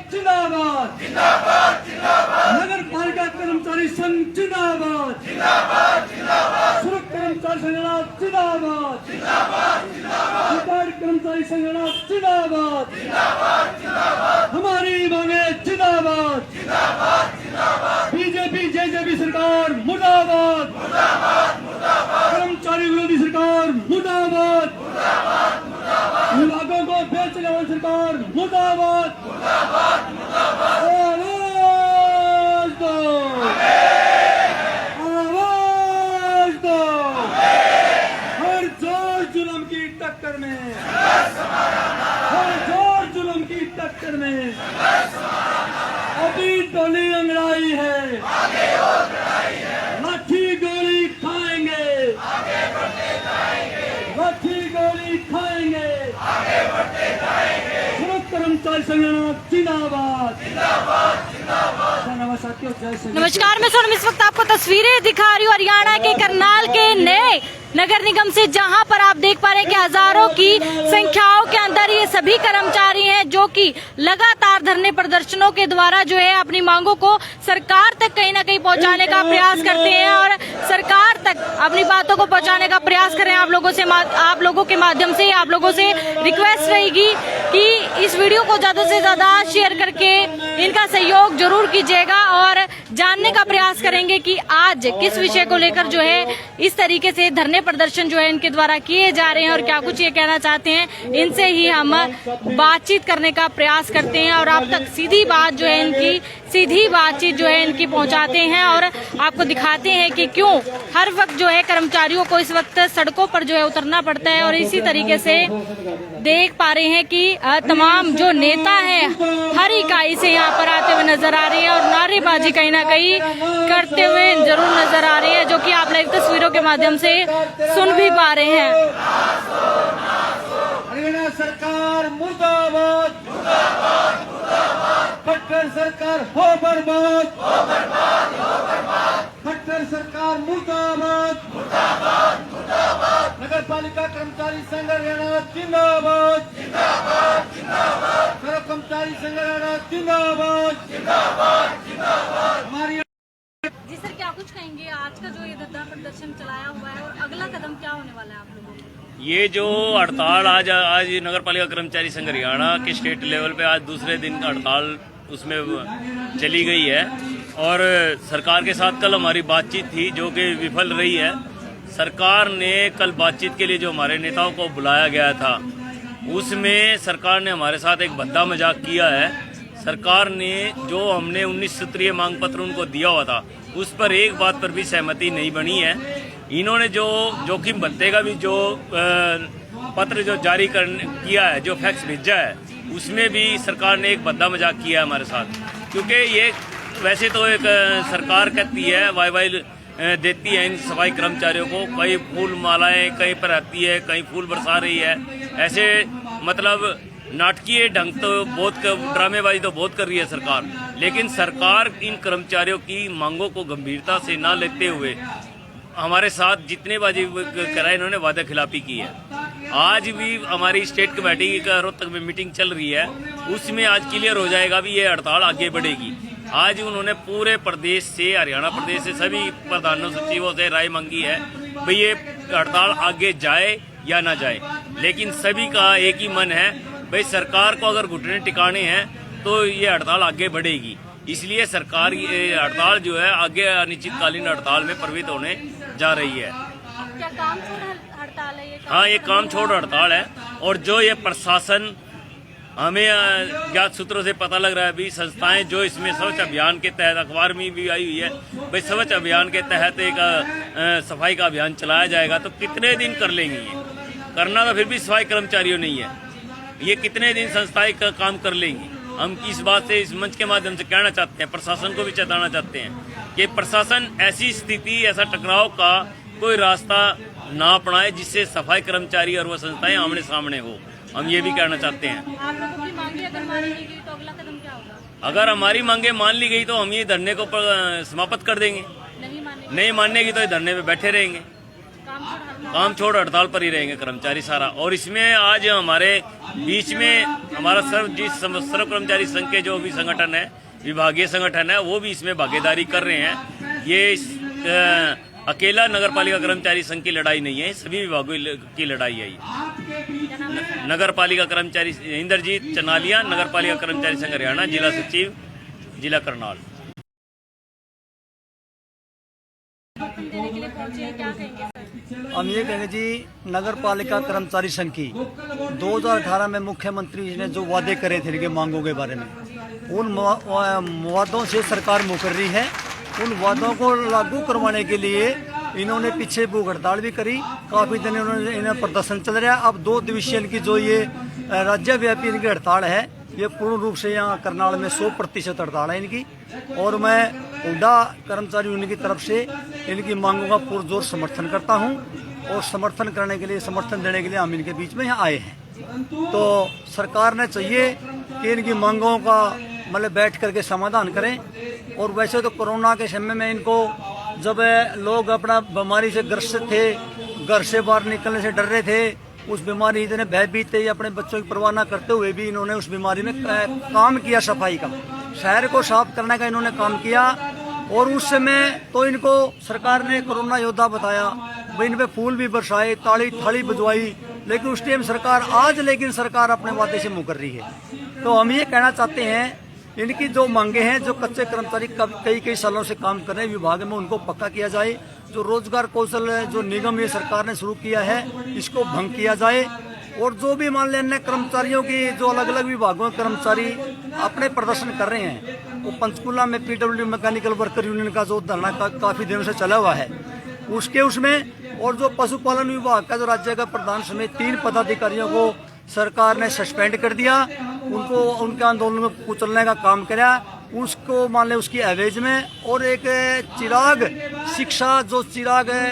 जिंदाबाद, नगर पालिका कर्मचारी संघ जिंदाबाद, श्रम कर्मचारी संगठन जिंदाबाद, रिटायर्ड कर्मचारी संगठन जिंदाबाद, हमारी मांगे जिंदाबाद, बीजेपी जेजेपी सरकार मुर्दाबाद, कर्मचारी विरोधी सरकार मुर्दाबाद, विभागों को बेचने वाली सरकार मुर्दाबाद, आवाज दो, आवाज दो, हर जोर जुल्म की टक्कर में, हर जोर जुल्म की टक्कर में अभी टोली अंगड़ाई है, लाठी गोली खाएंगे, लाठी गोली खाएंगे, श्रम कर्मचारी संगठन जिंदाबाद। नमस्कार, मैं सोनम इस वक्त आपको तस्वीरें दिखा रही हूँ हरियाणा के करनाल के नए नगर निगम से, जहां पर आप देख पा रहे हैं कि हजारों की संख्याओं के अंदर ये सभी कर्मचारी हैं जो कि लगातार धरने प्रदर्शनों के द्वारा जो है अपनी मांगों को सरकार तक कहीं ना कहीं पहुंचाने का प्रयास करते हैं और सरकार तक अपनी बातों को पहुंचाने का प्रयास कर रहे हैं। आप लोगों के माध्यम से आप लोगों से रिक्वेस्ट रहेगी कि इस वीडियो को ज्यादा से ज्यादा शेयर करके इनका सहयोग जरूर कीजिएगा और जानने का प्रयास करेंगे कि आज किस विषय को लेकर जो है इस तरीके से धरने प्रदर्शन जो है इनके द्वारा किए जा रहे हैं और क्या कुछ ये कहना चाहते हैं। इनसे ही हम बातचीत करने का प्रयास करते हैं और आप तक सीधी बात जो है इनकी सीधी बातचीत जो है इनकी पहुंचाते हैं और आपको दिखाते हैं कि क्यों हर वक्त जो है कर्मचारियों को इस वक्त सड़कों पर जो है उतरना पड़ता है। और इसी तरीके से देख पा रहे हैं कि तमाम जो नेता हैं हर इकाई से यहाँ पर आते हुए नजर आ रहे हैं और नारेबाजी कहीं ना कहीं करते हुए जरूर नजर आ रहे हैं, जो कि आप लाइव तस्वीरों के माध्यम से सुन भी पा रहे हैं। हरियाणा सरकार मुर्दाबाद, खट्टर सरकार हो बर्बाद, खट्टर सरकार मुर्दाबाद, नगर पालिका कर्मचारी संघ हरियाणा जिंदाबाद, सर्व कर्मचारी संघ हरियाणा जिंदाबाद। हमारी जी सर, क्या कुछ कहेंगे आज का जो ये धरना प्रदर्शन चलाया हुआ है और अगला कदम क्या होने वाला है आप लोगों को? ये जो हड़ताल आज नगर पालिका कर्मचारी संघ हरियाणा के स्टेट लेवल पे आज दूसरे दिन हड़ताल उसमें चली गई है और सरकार के साथ कल हमारी बातचीत थी जो कि विफल रही है। सरकार ने कल बातचीत के लिए जो हमारे नेताओं को बुलाया गया था उसमें सरकार ने हमारे साथ एक भद्दा मजाक किया है। सरकार ने जो हमने 19 सूत्रीय मांग पत्र उनको दिया हुआ था उस पर एक बात पर भी सहमति नहीं बनी है। इन्होंने जो जोखिम भत्ते का भी जो पत्र जो जारी किया है, जो फैक्स भेजा है, उसमें भी सरकार ने एक भद्दा मजाक किया है हमारे साथ। क्योंकि ये वैसे तो एक सरकार कहती है वाई देती है इन सफाई कर्मचारियों को, कई फूल मालाएं कहीं पर आती है, कहीं फूल बरसा रही है, ऐसे मतलब नाटकीय ढंग तो बहुत ड्रामेबाजी तो बहुत कर रही है सरकार। लेकिन सरकार इन कर्मचारियों की मांगों को गंभीरता से ना लेते हुए हमारे साथ जितने बाजी कराए इन्होंने वादा खिलाफी की है। आज भी हमारी स्टेट कमेटी का रोहतक में मीटिंग चल रही है, उसमें आज क्लियर हो जाएगा भी ये हड़ताल आगे बढ़ेगी। आज उन्होंने पूरे प्रदेश से, हरियाणा प्रदेश से सभी प्रधान सचिवों से राय मांगी है भाई ये हड़ताल आगे जाए या ना जाए। लेकिन सभी का एक ही मन है भाई सरकार को अगर घुटने टिकाने हैं तो ये हड़ताल आगे बढ़ेगी। इसलिए सरकार ये हड़ताल जो है आगे अनिश्चितकालीन हड़ताल में प्रवृत्त होने जा रही है। क्या काम छोड़ हड़ताल है ये? हाँ, ये काम छोड़ हड़ताल है। और जो ये प्रशासन, हमें ज्ञात सूत्रों से पता लग रहा है भी संस्थाएं जो इसमें स्वच्छ अभियान के तहत, अखबार में भी आई हुई है भाई स्वच्छ अभियान के तहत एक सफाई का अभियान चलाया जाएगा, तो कितने दिन कर लेंगे? ये करना तो फिर भी सफाई कर्मचारियों नहीं है, ये कितने दिन संस्थाएं काम कर लेंगी? हम इस बात से इस मंच के माध्यम से कहना चाहते हैं, प्रशासन को भी चेताना चाहते हैं कि प्रशासन ऐसी स्थिति, ऐसा टकराव का कोई रास्ता ना अपनाए जिससे सफाई कर्मचारी और वो संस्थाएं आमने सामने हो। हम ये भी कहना चाहते हैं। आप लोगों की मांगे अगर मानी नहीं गई तो अगला कदम क्या होगा? अगर हमारी मांगे मान ली गई तो हम ये धरने को समाप्त कर देंगे, नहीं मानने की तो ये धरने पे बैठे रहेंगे। काम छोड़ हड़ताल पर ही रहेंगे कर्मचारी सारा। और इसमें आज हमारे बीच में हमारा सर्व कर्मचारी संघ के जो भी संगठन है, विभागीय संगठन है, वो भी इसमें भागीदारी कर रहे हैं। ये अकेला नगर पालिका कर्मचारी संघ की लड़ाई नहीं है, सभी विभागों की लड़ाई है। नगर पालिका कर्मचारी इंद्रजीत चनालिया, नगर पालिका कर्मचारी संघ हरियाणा, जिला सचिव, जिला करनाल। देने के लिए पहुंचे हैं, क्या कहेंगे सर? हम ये कहेंगे जी, नगर पालिका कर्मचारी संघ की 2018 में मुख्यमंत्री जी ने जो वादे करे थे इनके मांगों के बारे में, उन वादों से सरकार मुकर रही है। उन वादों को लागू करवाने के लिए इन्होंने पीछे भूख हड़ताल भी करी, काफी दिन इन्हें प्रदर्शन चल रहा है। अब 2 दिवसीय इनकी जो ये राज्यव्यापी इनकी हड़ताल है, ये पूर्ण रूप से यहाँ करनाल में 100% हड़ताल है इनकी। और मैं हुड्डा कर्मचारी यूनियन की तरफ से इनकी मांगों का पुरजोर समर्थन करता हूँ, और समर्थन देने के लिए हम इनके बीच में यहाँ आए हैं। तो सरकार ने चाहिए कि इनकी मांगों का मतलब बैठ करके समाधान करें। और वैसे तो कोरोना के समय में इनको, जब लोग अपना बीमारी से ग्रसित थे, घर से बाहर निकलने से डर रहे थे, उस बीमारी इतने भयभीत थे, अपने बच्चों की परवाह न करते हुए भी इन्होंने उस बीमारी में काम किया, सफाई का, शहर को साफ करने का इन्होंने काम किया। और उस समय तो इनको सरकार ने कोरोना योद्धा बताया, इन पे फूल भी बरसाए, ताली थाली बजवाई, लेकिन उस टाइम सरकार अपने वादे से मुकर रही है। तो हम ये कहना चाहते हैं, इनकी जो मांगे हैं, जो कच्चे कर्मचारी कई सालों से काम कर रहे हैं विभाग में, उनको पक्का किया जाए। जो रोजगार कौशल जो निगम ये सरकार ने शुरू किया है, इसको भंग किया जाए। और जो भी मान लें अन्य कर्मचारियों की, जो अलग अलग विभागों के कर्मचारी अपने प्रदर्शन कर रहे हैं, वो पंचकुला में PWD मैकेनिकल वर्कर यूनियन का जो धरना काफी दिनों से चला हुआ है, उसमें, और जो पशुपालन विभाग का जो राज्य का प्रधान समेत 3 पदाधिकारियों को सरकार ने सस्पेंड कर दिया, उनको उनके आंदोलन में कुचलने का काम किया, उसको मान लें उसकी एवज में। और एक चिराग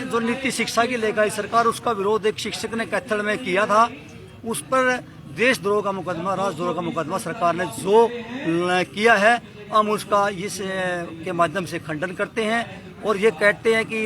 जो नीति शिक्षा की लेकर सरकार, उसका विरोध एक शिक्षक ने कैथल में किया था, उस पर देशद्रोह का मुकदमा, राजद्रोह का मुकदमा सरकार ने जो किया है, हम उसका इस के माध्यम से खंडन करते हैं। और ये कहते हैं कि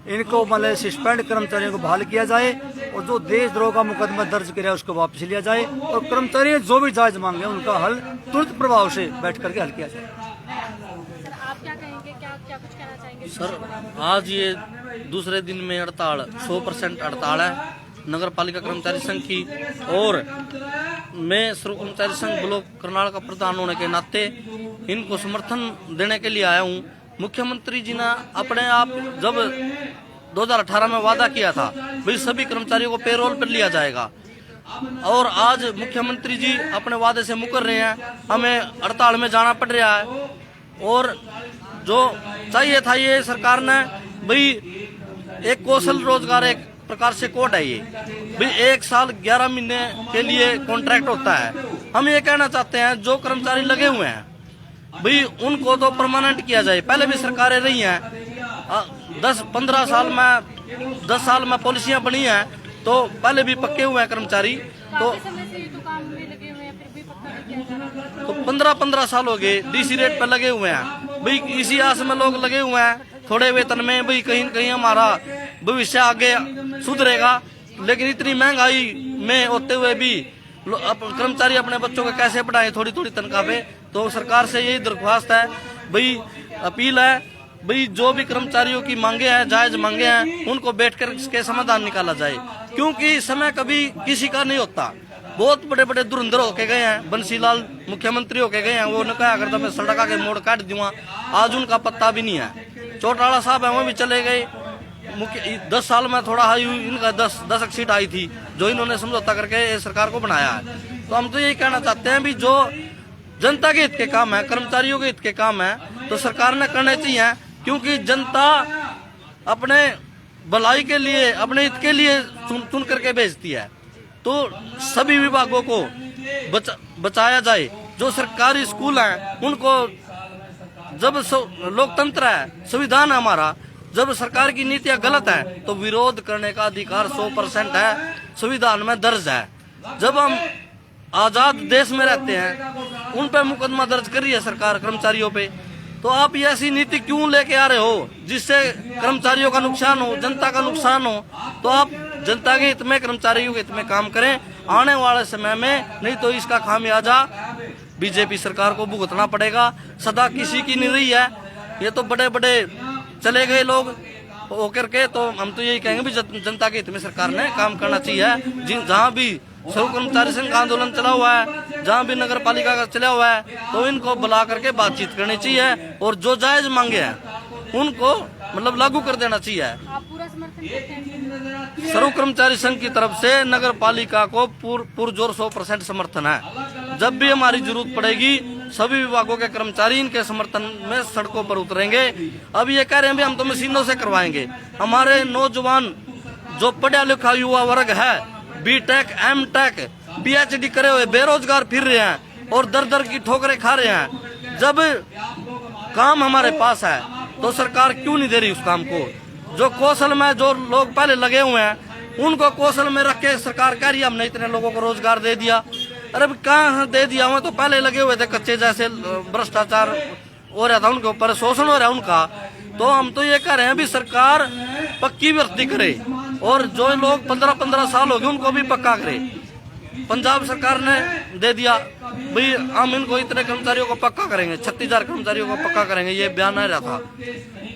इनको मतलब सस्पेंड कर्मचारियों को बहाल किया जाए, और जो देशद्रोह का मुकदमा दर्ज किया उसको वापस लिया जाए, और कर्मचारी जो भी जायज मांगे उनका हल तुरंत प्रभाव से बैठ करके हल किया जाए। सर, आप क्या कहेंगे, क्या कुछ कहना चाहेंगे? सर, आज ये दूसरे दिन में हड़ताल 100% हड़ताल है नगर पालिका कर्मचारी संघ की। और मैं सर्व कर्मचारी संघ ब्लॉक करनाल का प्रधान होने के नाते इनको समर्थन देने के लिए आया हूँ। मुख्यमंत्री जी ने अपने आप जब 2018 में वादा किया था भाई सभी कर्मचारियों को पेरोल पर लिया जाएगा, और आज मुख्यमंत्री जी अपने वादे से मुकर रहे हैं, हमें हड़ताल में जाना पड़ रहा है। और जो चाहिए था ये सरकार ने, भाई एक कौशल रोजगार एक प्रकार से कोड है ये, भाई 1 साल 11 महीने के लिए कॉन्ट्रैक्ट होता है। हम ये कहना चाहते हैं जो कर्मचारी लगे हुए हैं भाई उनको तो परमानेंट किया जाए। पहले भी सरकारें रही हैं, 10-15 साल में पॉलिसियां बनी हैं, तो पहले भी पक्के हुए हैं कर्मचारी। तो 15-15 साल हो गए डीसी रेट पर लगे हुए हैं भाई, इसी आस में लोग लगे हुए हैं थोड़े वेतन में, भाई कहीं न कहीं हमारा भविष्य आगे सुधरेगा। लेकिन इतनी महंगाई में होते हुए भी कर्मचारी अपने बच्चों को कैसे पढ़ाएं थोड़ी तनख्वाह पे। तो सरकार से यही दरख्वास्त है, भाई अपील है, भाई जो भी कर्मचारियों की मांगे हैं, जायज मांगे हैं, उनको बैठकर इसके समाधान निकाला जाए। क्योंकि समय कभी किसी का नहीं होता। बहुत बड़े धुरंधर होके गए हैं, बंसीलाल मुख्यमंत्री होके गए हैं, वो ने कहा करता मैं सड़क के मोड़ काट दूंगा, आज उनका पत्ता भी नहीं है। चौटाला साहब है वो भी चले गए। 10 साल में थोड़ा हाई इनका 10 सीट आई थी, जो इन्होंने समझौता करके सरकार को बनाया है। तो हम तो यही कहना चाहते हैं भी जो जनता के हित के काम है, कर्मचारियों के हित के काम है, तो सरकार ने करने चाहिए। क्योंकि जनता अपने भलाई के लिए, अपने हित के लिए चुन करके भेजती है। तो सभी विभागों को बचाया जाए। जो सरकारी स्कूल हैं उनको, जब लोकतंत्र है, संविधान है हमारा, जब सरकार की नीतियां गलत है तो विरोध करने का अधिकार 100% है, संविधान में दर्ज है। जब हम आजाद देश में रहते हैं, उन पे मुकदमा दर्ज कर रही है सरकार कर्मचारियों पे, तो आप ये ऐसी नीति क्यों लेके आ रहे हो जिससे कर्मचारियों का नुकसान हो, जनता का नुकसान हो? तो आप जनता के हित में, कर्मचारियों के हित में काम करें आने वाले समय में, नहीं तो इसका खामियाजा बीजेपी सरकार को भुगतना पड़ेगा। सदा किसी की नहीं रही है, ये तो बड़े बड़े चले गए लोग होकर के। तो हम तो यही कहेंगे भी जनता के हित में सरकार ने काम करना चाहिए। जहाँ भी सर्व कर्मचारी संघ का आंदोलन चला हुआ है, जहाँ भी नगर पालिका का चला हुआ है, तो इनको बुला करके बातचीत करनी चाहिए और जो जायज मांगे हैं उनको मतलब लागू कर देना चाहिए। आप पूरा समर्थन करते हैं? सर्व कर्मचारी संघ की तरफ से नगर पालिका को पुरजोर 100% समर्थन है। जब भी हमारी जरूरत पड़ेगी सभी विभागों के कर्मचारी इनके समर्थन में सड़कों पर उतरेंगे। अब ये कह रहे हैं भी हम तो मशीनों से करवाएंगे। हमारे नौजवान जो पढ़ा लिखा युवा वर्ग है, बीटेक, एमटेक, पीएचडी करे हुए बेरोजगार फिर रहे हैं और दर दर की ठोकरें खा रहे हैं। जब काम हमारे पास है तो सरकार क्यों नहीं दे रही उस काम को? जो कौशल में जो लोग पहले लगे हुए हैं उनको कौशल में रख के सरकार कह रही है हमने इतने लोगों को रोजगार दे दिया। अरे कहाँ दे दिया? हुआ तो पहले लगे हुए थे कच्चे, जैसे भ्रष्टाचार हो रहा था उनके ऊपर, शोषण हो रहा है उनका। तो हम तो ये कह रहे हैं भी सरकार पक्की भर्ती करे और जो लोग 15-15 साल हो गए उनको भी पक्का करे। पंजाब सरकार ने दे दिया भाई हम इनको इतने कर्मचारियों को पक्का करेंगे, 36,000 कर्मचारियों को पक्का करेंगे, ये बयान आ रहा था।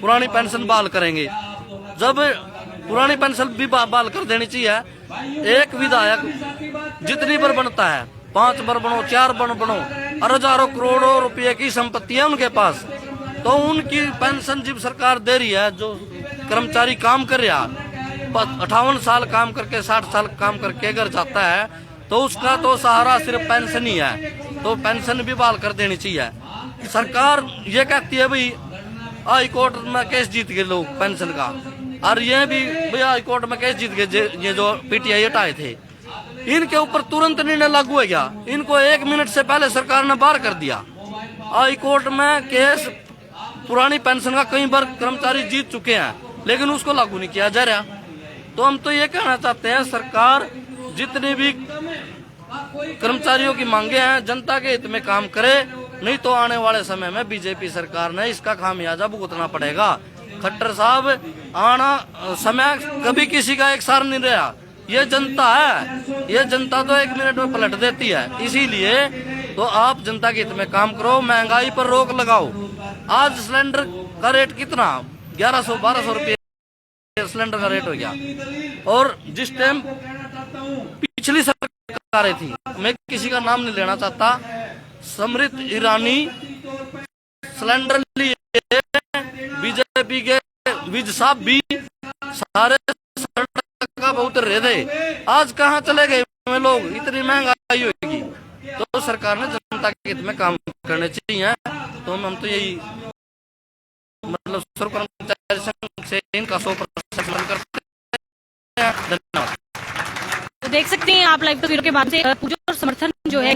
पुरानी पेंशन बहाल करेंगे। जब पुरानी पेंशन भी बहाल कर देनी चाहिए। एक विधायक जितनी बार बनता है, 5 बार बनो, 4 बार बनो, और हजारों करोड़ों रुपए की संपत्ति है उनके पास, तो उनकी पेंशन जब सरकार दे रही है, जो कर्मचारी काम कर रहा 58 साल काम करके 60 साल काम करके घर जाता है, तो उसका तो सहारा सिर्फ पेंशन ही है। तो पेंशन भी बहाल कर देनी चाहिए। सरकार ये कहती है भाई हाई कोर्ट में केस जीत गए लोग पेंशन का, और ये भी भाई हाई कोर्ट में केस जीत गए ये जो पीटीआई हटाए थे, इनके ऊपर तुरंत निर्णय लागू हो गया। इनको 1 मिनट से पहले सरकार ने बाहर कर दिया। हाई कोर्ट में केस पुरानी पेंशन का कई बार कर्मचारी जीत चुके हैं, लेकिन उसको लागू नहीं किया जा रहा। तो हम तो ये कहना चाहते हैं सरकार जितनी भी कर्मचारियों की मांगे हैं जनता के हित में काम करे, नहीं तो आने वाले समय में बीजेपी सरकार ने इसका खामियाजा भुगतना पड़ेगा। खट्टर साहब, आना समय कभी किसी का एक सार नहीं रहा। ये जनता है, ये जनता तो 1 मिनट में पलट देती है। इसीलिए तो आप जनता के हित में काम करो, महंगाई पर रोक लगाओ। आज सिलेंडर का रेट कितना, 1100-1200 रुपये सिलेंडर का रेट हो गया। और जिस टाइम पिछली सरकारें थी, मैं किसी का नाम नहीं लेना चाहता, समृद्ध ईरानी सिलेंडर लिए, बीजेपी के विज साहब भी सारे सड़क का बहुत रहे थे। आज कहाँ चले गए लोग? इतनी महंगाई होगी। तो सरकार ने जनता के हित में काम करने चाहिए। तो हम तो यही मतलब सर्व कर्मचारी संघ से इनका 100% करते हैं। धन्यवाद। तो देख सकते हैं आप लाइव तस्वीरों के बाद से पुरजोर समर्थन जो है